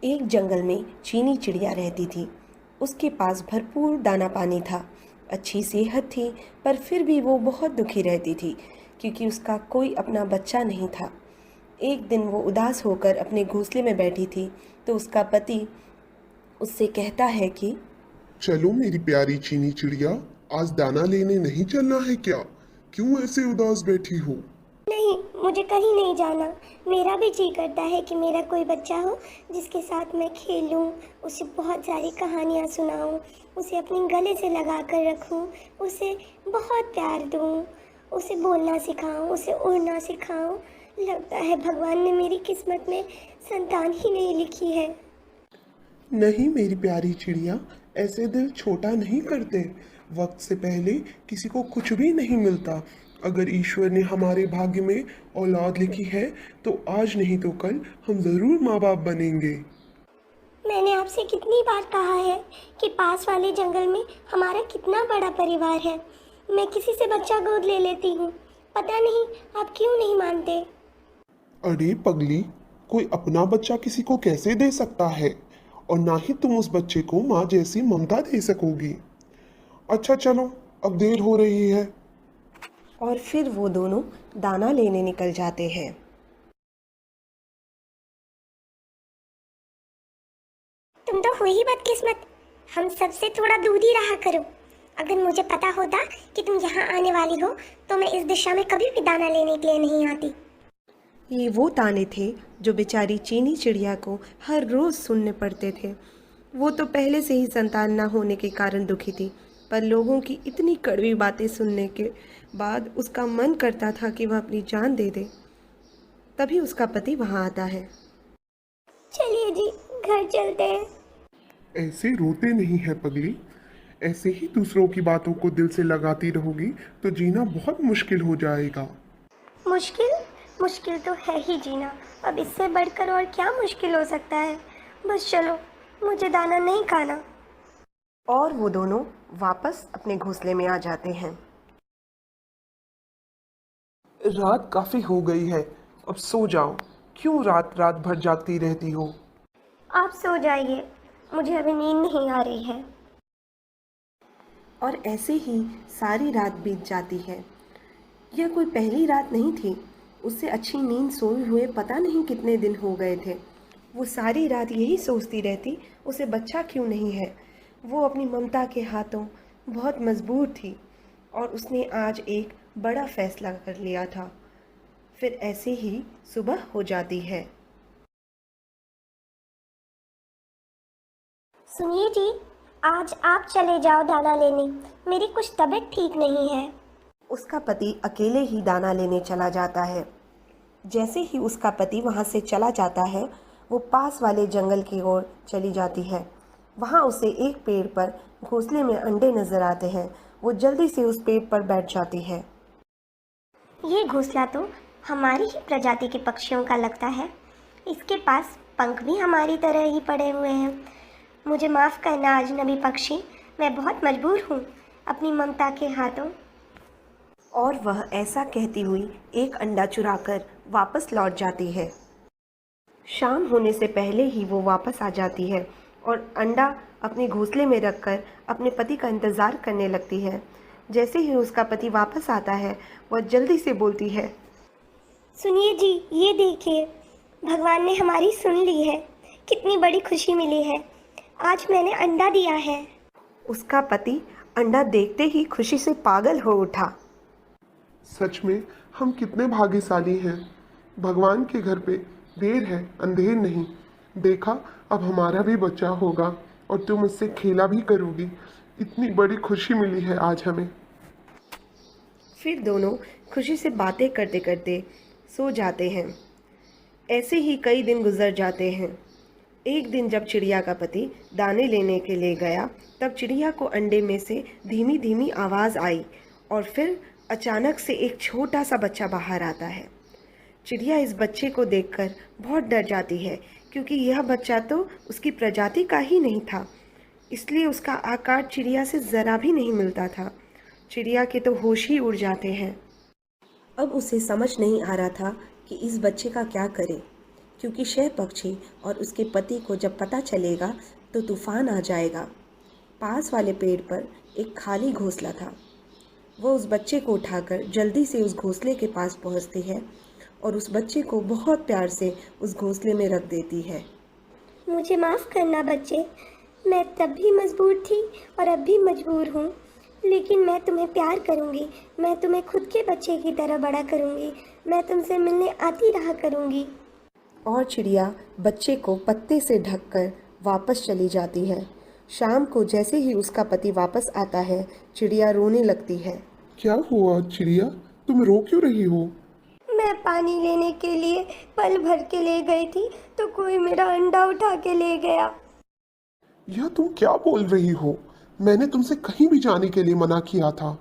एक जंगल में चीनी चिड़िया रहती थी। उसके पास भरपूर दाना पानी था, अच्छी सेहत थी, पर फिर भी वो बहुत दुखी रहती थी क्योंकि उसका कोई अपना बच्चा नहीं था। एक दिन वो उदास होकर अपने घोंसले में बैठी थी तो उसका पति उससे कहता है कि चलो मेरी प्यारी चीनी चिड़िया, आज दाना लेने नहीं चलना है क्या? क्यों ऐसे उदास बैठी हो? नहीं, मुझे कहीं नहीं जाना। मेरा भी जी करता है कि मेरा कोई बच्चा हो जिसके साथ मैं खेलूं, उसे बहुत सारी कहानियाँ सुनाऊं, उसे अपने गले से लगा कर रखूं, उसे बहुत प्यार दूं, उसे बोलना सिखाऊं, उसे उड़ना सिखाऊं। लगता है भगवान ने मेरी किस्मत में संतान ही नहीं लिखी है। नहीं मेरी प्यारी चिड़िया, ऐसे दिल छोटा नहीं करते। वक्त से पहले किसी को कुछ भी नहीं मिलता। अगर ईश्वर ने हमारे भाग्य में औलाद लिखी है तो आज नहीं तो कल हम जरूर माँ बाप बनेंगे। मैंने आपसे कितनी बार कहा है कि पास वाले जंगल में हमारा कितना बड़ा परिवार है। मैं किसी से बच्चा गोद ले लेती हूँ। पता नहीं आप क्यों नहीं मानते। अरे पगली, कोई अपना बच्चा किसी को कैसे दे सकता है? और ना ही तुम उस बच्चे को माँ जैसी ममता दे सकोगी। अच्छा चलो, अब देर हो रही है। और फिर वो दोनों दाना लेने निकल जाते हैं। तुम तो हुई ही बदकिस्मत। हम सबसे थोड़ा दूर ही रहा करो। अगर मुझे पता होता कि तुम यहाँ आने वाली हो तो मैं इस दिशा में कभी भी दाना लेने के लिए नहीं आती। ये वो ताने थे जो बेचारी चीनी चिड़िया को हर रोज़ सुनने पड़ते थे। वो तो पहले से ही संतान ना होने के कारण दुखी थी, पर लोगों की इतनी कड़वी बातें सुनने के बाद उसका मन करता था कि वह अपनी जान दे दे। तभी उसका पति वहाँ आता है। चलिए जी, घर चलते हैं। ऐसे रोते नहीं है पगली। ऐसे ही दूसरों की बातों को दिल से लगाती रहोगी तो जीना बहुत मुश्किल हो जाएगा। मुश्किल? मुश्किल तो है ही जीना। अब इससे बढ़कर और क्या मुश्किल हो सकता है। बस चलो, मुझे दाना नहीं खाना। और वो दोनों वापस अपने घोंसले में आ जाते हैं। रात काफी हो गई है, अब सो जाओ। क्यों रात रात भर जागती रहती हो? आप सो जाइए, मुझे अभी नींद नहीं आ रही है। और ऐसे ही सारी रात बीत जाती है। यह कोई पहली रात नहीं थी। उससे अच्छी नींद सोए हुए पता नहीं कितने दिन हो गए थे। वो सारी रात यही सोचती रहती, उसे बच्चा क्यों नहीं है। वो अपनी ममता के हाथों बहुत मजबूर थी और उसने आज एक बड़ा फैसला कर लिया था। फिर ऐसे ही सुबह हो जाती है। सुनिए जी, आज आप चले जाओ दाना लेने। मेरी कुछ तबीयत ठीक नहीं है। उसका पति अकेले ही दाना लेने चला जाता है। जैसे ही उसका पति वहाँ से चला जाता है, वो पास वाले जंगल की ओर चली जाती है। वहाँ उसे एक पेड़ पर घोंसले में अंडे नजर आते हैं। वो जल्दी से उस पेड़ पर बैठ जाती है। ये घोंसला तो हमारी ही प्रजाति के पक्षियों का लगता है। इसके पास पंख भी हमारी तरह ही पड़े हुए हैं। मुझे माफ़ करना अजनबी पक्षी, मैं बहुत मजबूर हूँ अपनी ममता के हाथों। और वह ऐसा कहती हुई एक अंडा चुराकर वापस लौट जाती है। शाम होने से पहले ही वो वापस आ जाती है और अंडा अपने घोंसले में रखकर अपने पति का इंतज़ार करने लगती है। जैसे ही उसका पति वापस आता है, वह जल्दी से बोलती है, सुनिए जी, ये देखिए, भगवान ने हमारी सुन ली है। कितनी बड़ी खुशी मिली है। आज मैंने अंडा दिया है। उसका पति अंडा देखते ही खुशी से पागल हो उठा। सच में हम कितने भाग्यशाली हैं। भगवान के घर पे देर है अंधेर नहीं। देखा, अब हमारा भी बच्चा होगा और तुम उससे खेला भी करोगी। इतनी बड़ी खुशी मिली है आज हमें। फिर दोनों खुशी से बातें करते करते सो जाते हैं। ऐसे ही कई दिन गुजर जाते हैं। एक दिन जब चिड़िया का पति दाने लेने के लिए गया, तब चिड़िया को अंडे में से धीमी धीमी आवाज़ आई और फिर अचानक से एक छोटा सा बच्चा बाहर आता है। चिड़िया इस बच्चे को देखकर बहुत डर जाती है क्योंकि यह बच्चा तो उसकी प्रजाति का ही नहीं था, इसलिए उसका आकार चिड़िया से ज़रा भी नहीं मिलता था। चिड़िया के तो होश ही उड़ जाते हैं। अब उसे समझ नहीं आ रहा था कि इस बच्चे का क्या करे। क्योंकि शह पक्षी और उसके पति को जब पता चलेगा तो तूफान आ जाएगा। पास वाले पेड़ पर एक खाली घोंसला था। वो उस बच्चे को उठाकर जल्दी से उस घोंसले के पास पहुंचती है और उस बच्चे को बहुत प्यार से उस घोंसले में रख देती है। मुझे माफ़ करना बच्चे, मैं तब भी मजबूर थी और अब भी मजबूर हूँ, लेकिन मैं तुम्हें प्यार करूँगी। मैं तुम्हें खुद के बच्चे की तरह बड़ा करूँगी। मैं तुमसे मिलने आती रहा करूँगी। और चिड़िया बच्चे को पत्ते से ढककर वापस चली जाती है। शाम को जैसे ही उसका पति वापस आता है, चिड़िया रोने लगती है। क्या हुआ चिड़िया, तुम रो क्यों रही हो? मैं पानी लेने के लिए पल भर के ले गई थी तो कोई मेरा अंडा उठा के ले गया। यह तुम क्या बोल रही हो? मैंने तुमसे कहीं भी जाने के लिए मना किया था।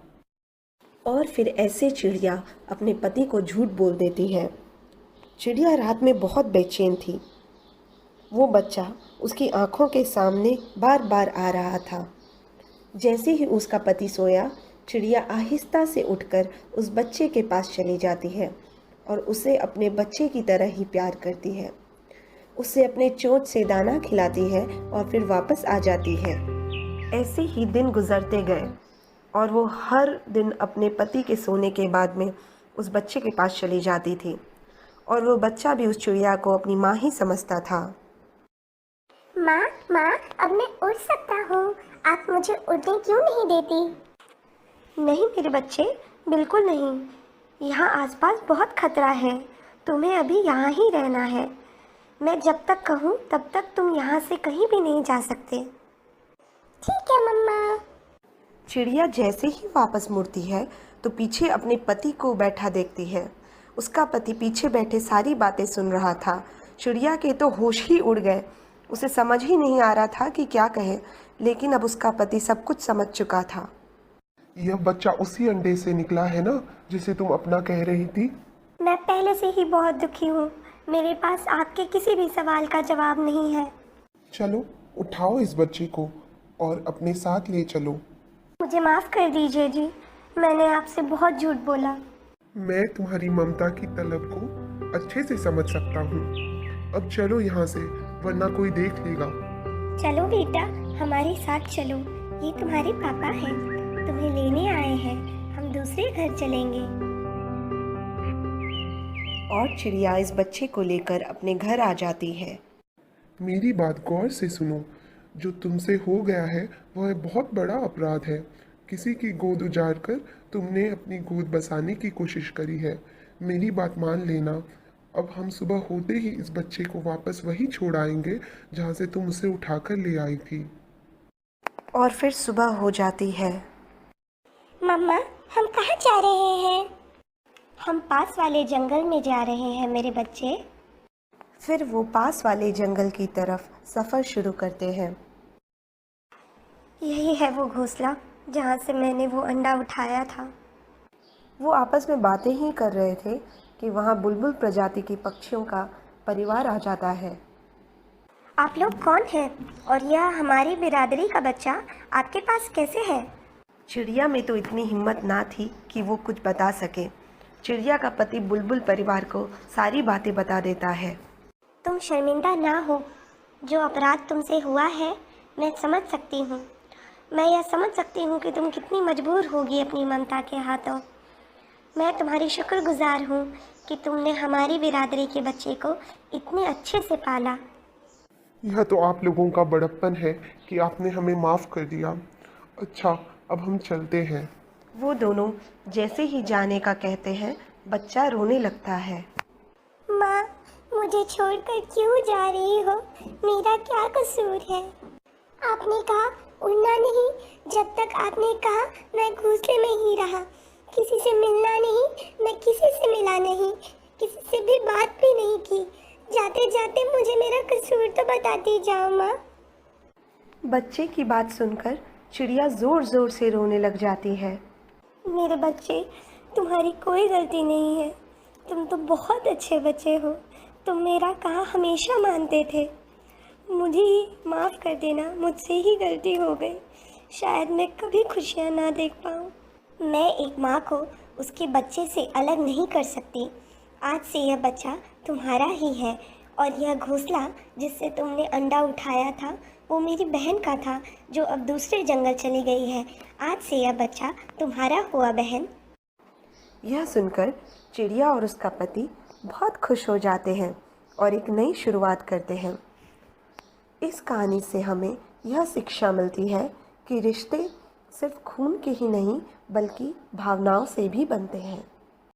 और फिर ऐसे चिड़िया अपने पति को झूठ बोल देती है। चिड़िया रात में बहुत बेचैन थी। वो बच्चा उसकी आंखों के सामने बार बार आ रहा था। जैसे ही उसका पति सोया, चिड़िया आहिस्ता से उठकर उस बच्चे के पास चली जाती है और उसे अपने बच्चे की तरह ही प्यार करती है। उसे अपने चोंच से दाना खिलाती है और फिर वापस आ जाती है। ऐसे ही दिन गुजरते गए और वो हर दिन अपने पति के सोने के बाद में उस बच्चे के पास चली जाती थी और वो बच्चा भी उस चिड़िया को अपनी माँ ही समझता था। माँ माँ, अब मैं उड़ सकता हूँ, आप मुझे उड़ने क्यों नहीं देती? नहीं मेरे बच्चे, बिल्कुल नहीं। यहाँ आसपास बहुत खतरा है, तुम्हें अभी यहाँ ही रहना है। मैं जब तक कहूँ तब तक तुम यहाँ से कहीं भी नहीं जा सकते। ठीक है मम्मा। चिड़िया जैसे ही वापस मुड़ती है तो पीछे अपने पति को बैठा देखती है। उसका पति पीछे बैठे सारी बातें सुन रहा था। चिड़िया के तो होश ही उड़ गए। उसे समझ ही नहीं आ रहा था कि क्या कहे, लेकिन अब उसका पति सब कुछ समझ चुका था। यह बच्चा उसी अंडे से निकला है ना, जिसे तुम अपना कह रही थी? मैं पहले से ही बहुत दुखी हूँ। मेरे पास आपके किसी भी सवाल का जवाब नहीं है। चलो उठाओ इस बच्चे को और अपने साथ ले चलो। मुझे माफ़ कर दीजिए जी, मैंने आपसे बहुत झूठ बोला। मैं तुम्हारी ममता की तलब को अच्छे से समझ सकता हूँ। अब चलो यहाँ से, वरना कोई देख लेगा। चलो बेटा, हमारे साथ चलो। ये तुम्हारे पापा हैं, तुम्हें लेने आए हैं। हम दूसरे घर चलेंगे। और चिड़िया इस बच्चे को लेकर अपने घर आ जाती है। मेरी बात गौर से सुनो। जो तुमसे हो गया है वह बहुत बड़ा अपराध है। किसी की गोद उजाड़ कर तुमने अपनी गोद बसाने की कोशिश करी है। मेरी बात मान लेना। अब हम सुबह होते ही इस बच्चे को वापस वही छोड़ आएंगे जहाँ से तुम उसे उठाकर ले आई थी। और फिर सुबह हो जाती है। मम्मा, हम कहाँ जा रहे हैं? हम पास वाले जंगल में जा रहे हैं मेरे बच्चे। फिर वो पास वाले जंगल की तरफ सफ़र शुरू करते हैं। यही है वो घोंसला जहाँ से मैंने वो अंडा उठाया था। वो आपस में बातें ही कर रहे थे कि वहाँ बुलबुल प्रजाति के पक्षियों का परिवार आ जाता है। आप लोग कौन हैं और यह हमारी बिरादरी का बच्चा आपके पास कैसे है? चिड़िया में तो इतनी हिम्मत ना थी कि वो कुछ बता सके। चिड़िया का पति बुलबुल परिवार को सारी बातें बता देता है। तुम शर्मिंदा ना हो। जो अपराध तुमसे हुआ है मैं समझ सकती हूँ। मैं यह समझ सकती हूँ कि तुम कितनी मजबूर होगी अपनी ममता के हाथों। मैं तुम्हारी शुक्रगुजार हूँ कि तुमने हमारी बिरादरी के बच्चे को इतने अच्छे से पाला। यह तो आप लोगों का बड़प्पन है कि आपने हमें माफ़ कर दिया। अच्छा, अब हम चलते हैं। वो दोनों जैसे ही जाने का कहते हैं, बच्चा रोने लगता है। माँ, मुझे छोड़कर क्यों जा रही हो? मेरा क्या कसूर है? आपने कहा उड़ना नहीं। जब तक आपने कहा मैं घोंसले में ही रहा। किसी से मिलना नहीं, मैं किसी से मिला नहीं, किसी से भी बात भी नहीं की। जाते जाते मुझे मेरा कसूर तो बताती जाओ माँ। बच्चे की बात सुनकर चिड़िया ज़ोर ज़ोर से रोने लग जाती है। मेरे बच्चे, तुम्हारी कोई गलती नहीं है। तुम तो बहुत अच्छे बच्चे हो। तुम मेरा कहा हमेशा मानते थे। मुझे ही माफ़ कर देना, मुझसे ही गलती हो गई। शायद मैं कभी खुशियाँ ना देख पाऊँ। मैं एक माँ को उसके बच्चे से अलग नहीं कर सकती। आज से यह बच्चा तुम्हारा ही है और यह घोंसला जिससे तुमने अंडा उठाया था वो मेरी बहन का था, जो अब दूसरे जंगल चली गई है। आज से यह बच्चा तुम्हारा हुआ बहन। यह सुनकर चिड़िया और उसका पति बहुत खुश हो जाते हैं और एक नई शुरुआत करते हैं। इस कहानी से हमें यह शिक्षा मिलती है कि रिश्ते सिर्फ खून के ही नहीं बल्कि भावनाओं से भी बनते हैं।